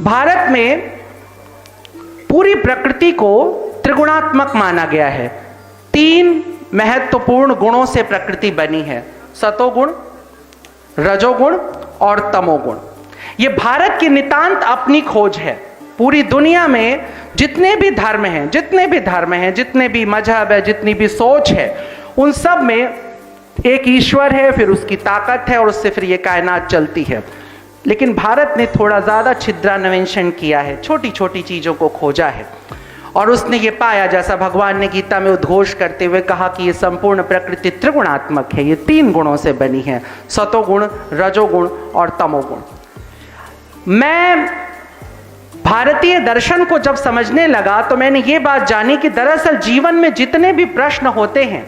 भारत में पूरी प्रकृति को त्रिगुणात्मक माना गया है। 3 महत्वपूर्ण गुणों से प्रकृति बनी है, सतोगुण, रजोगुण और तमोगुण। ये भारत की नितांत अपनी खोज है। पूरी दुनिया में जितने भी धर्म हैं, जितने भी मजहब है, जितनी भी सोच है, उन सब में एक ईश्वर है, फिर उसकी ताकत है और उससे फिर ये कायनात चलती है। लेकिन भारत ने थोड़ा ज़्यादा छिद्रान्वेषण किया है, छोटी छोटी चीज़ों को खोजा है और उसने ये पाया, जैसा भगवान ने गीता में उद्घोष करते हुए कहा कि ये संपूर्ण प्रकृति त्रिगुणात्मक है, ये 3 गुणों से बनी है, सतोगुण, रजोगुण और तमोगुण। मैं भारतीय दर्शन को जब समझने लगा तो मैंने ये बात जानी कि दरअसल जीवन में जितने भी प्रश्न होते हैं,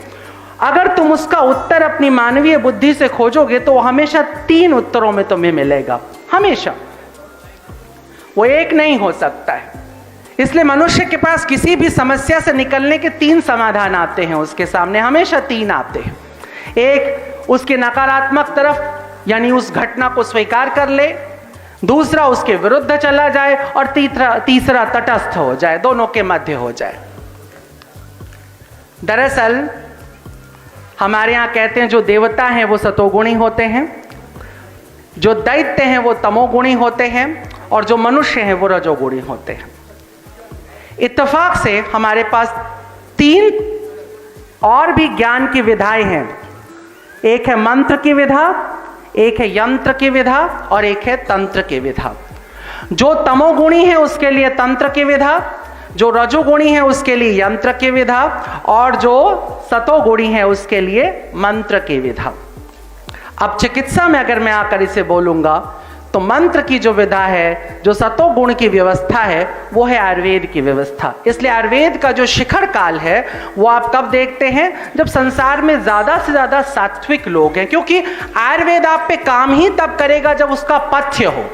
अगर तुम उसका उत्तर अपनी मानवीय बुद्धि से खोजोगे तो वो हमेशा 3 उत्तरों में तुम्हें मिलेगा, हमेशा। वो एक नहीं हो सकता है। इसलिए मनुष्य के पास किसी भी समस्या से निकलने के 3 समाधान आते हैं उसके सामने, हमेशा 3 आते हैं। एक, उसके नकारात्मक तरफ यानी उस घटना को स्वीकार कर ले, दूसरा उसके विरुद्ध चला जाए और तीसरा तटस्थ हो जाए, दोनों के मध्य हो जाए। दरअसल हमारे यहाँ कहते हैं जो देवता हैं वो सतोगुणी होते हैं, जो दैत्य हैं वो तमोगुणी होते हैं और जो मनुष्य हैं वो रजोगुणी होते हैं। इत्तेफाक से हमारे पास 3 और भी ज्ञान की विधाएं हैं। एक है मंत्र की विधा, एक है यंत्र की विधा और एक है तंत्र की विधा। जो तमोगुणी है उसके लिए तंत्र की विधा, जो रजोगुणी है उसके लिए यंत्र की विधा और जो सतोगुणी है उसके लिए मंत्र की विधा। अब चिकित्सा में अगर मैं आकर इसे बोलूंगा तो मंत्र की जो विधा है, जो सतोगुण की व्यवस्था है, वो है आयुर्वेद की व्यवस्था। इसलिए आयुर्वेद का जो शिखर काल है वो आप कब देखते हैं, जब संसार में ज्यादा से ज्यादा सात्विक लोग हैं, क्योंकि आयुर्वेद आप पे काम ही तब करेगा जब उसका पथ्य हो।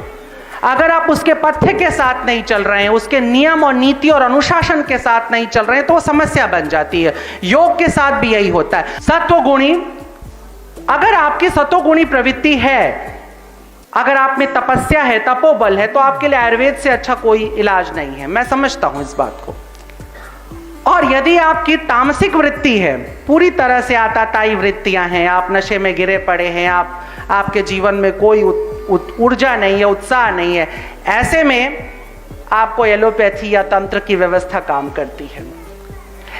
अगर आप उसके पथ्य के साथ नहीं चल रहे हैं, उसके नियम और नीति और अनुशासन के साथ नहीं चल रहे हैं, तो वो समस्या बन जाती है। योग के साथ भी यही होता है। सत्वगुणी, अगर आपकी सतोगुणी प्रवृत्ति है, अगर आप में तपस्या है, तपोबल है, तो आपके लिए आयुर्वेद से अच्छा कोई इलाज नहीं है। मैं समझता हूं इस बात को। और यदि आपकी तामसिक वृत्ति है, पूरी तरह से आताताई वृत्तियां हैं, आप नशे में गिरे पड़े हैं, आपके जीवन में कोई ऊर्जा नहीं है, उत्साह नहीं है, ऐसे में आपको एलोपैथी या तंत्र की व्यवस्था काम करती है।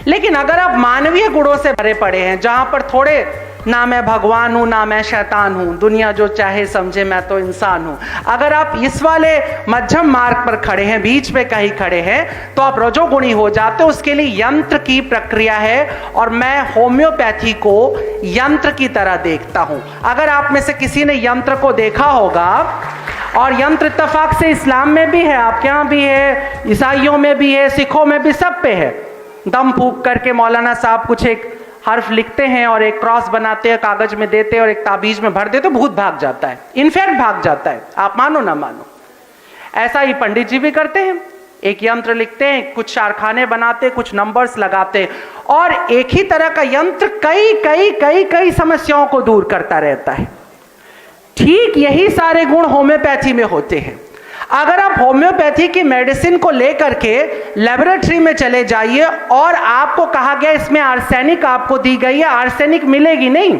लेकिन अगर आप मानवीय गुणों से भरे पड़े हैं, जहां पर थोड़े ना मैं भगवान हूं ना मैं शैतान हूं, दुनिया जो चाहे समझे, मैं तो इंसान हूं, अगर आप इस वाले मध्यम मार्ग पर खड़े हैं, बीच में कहीं खड़े हैं, तो आप रजोगुणी हो जाते हो। उसके लिए यंत्र की प्रक्रिया है और मैं होम्योपैथी को यंत्र की तरह देखता हूं। अगर आप में से किसी ने यंत्र को देखा होगा, और यंत्र इत्तेफाक से इस्लाम में भी है, आपके यहाँ भी है, ईसाइयों में भी है, सिखों में भी, सब पे है। दम फूंक करके मौलाना साहब कुछ एक हर्फ लिखते हैं और एक क्रॉस बनाते हैं, कागज में देते हैं और एक ताबीज में भर देते, तो भूत भाग जाता है, इनफैक्ट भाग जाता है, आप मानो ना मानो। ऐसा ही पंडित जी भी करते हैं, एक यंत्र लिखते हैं, कुछ कारखाने बनाते, कुछ नंबर्स लगाते, और एक ही तरह का यंत्र कई कई कई कई समस्याओं को दूर करता रहता है। ठीक यही सारे गुण होम्योपैथी में होते हैं। अगर आप होम्योपैथी की मेडिसिन को लेकर के लेबोरेटरी में चले जाइए और आपको कहा गया इसमें आर्सेनिक आपको दी गई है, आर्सेनिक मिलेगी नहीं।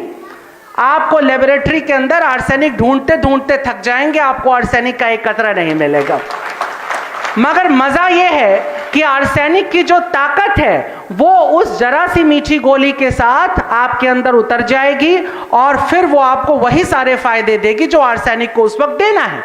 आपको लेबोरेटरी के अंदर आर्सेनिक ढूंढते ढूंढते थक जाएंगे, आपको आर्सेनिक का एक कतरा नहीं मिलेगा। मगर मजा यह है कि आर्सेनिक की जो ताकत है वो उस जरा सी मीठी गोली के साथ आपके अंदर उतर जाएगी और फिर वो आपको वही सारे फायदे देगी जो आर्सेनिक को उस वक्त देना है।